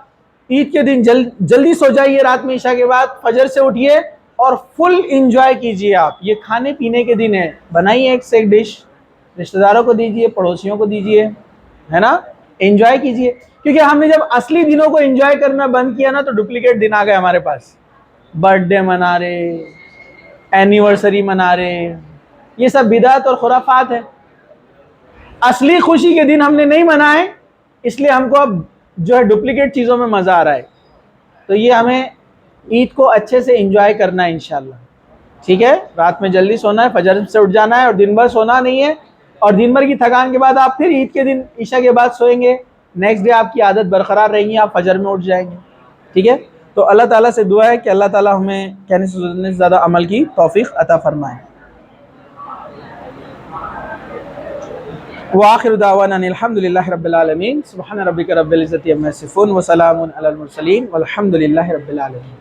عید کے دن جلدی سو جائیے، رات میں عشاء کے بعد فجر سے اٹھیے اور فل انجوائے کیجئے. آپ یہ کھانے پینے کے دن ہے، بنائیے ایک سے ایک ڈش، رشتہ داروں کو دیجئے، پڑوسیوں کو دیجئے، ہے نا. انجوائے کیجئے. کیونکہ ہم نے جب اصلی دنوں کو انجوائے کرنا بند کیا نا تو ڈپلیکیٹ دن آ گئے ہمارے پاس. برتھ ڈے منا رہے، اینیورسری منا رہے، یہ سب بدعت اور خرافات ہے. اصلی خوشی کے دن ہم نے نہیں منائے، اس لیے ہم کو اب جو ہے ڈپلیکیٹ چیزوں میں مزہ آ رہا ہے. تو یہ ہمیں عید کو اچھے سے انجوائے کرنا ہے انشاءاللہ. ٹھیک ہے؟ رات میں جلدی سونا ہے، فجر سے اٹھ جانا ہے، اور دن بھر سونا نہیں ہے. اور دن بھر کی تھکان کے بعد آپ پھر عید کے دن عشاء کے بعد سوئیں گے، نیکسٹ ڈے آپ کی عادت برقرار رہیں گی، آپ فجر میں اٹھ جائیں گے. ٹھیک ہے؟ تو اللہ تعالیٰ سے دعا ہے کہ اللہ تعالیٰ ہمیں کہنے سے سننے سے زیادہ عمل کی توفیق عطا فرمائے. وآخر دعوانا الحمد للہ رب العالمین. سبحان ربک رب العزت عما یصفون وسلام علی المرسلین والحمد للہ رب العالمین.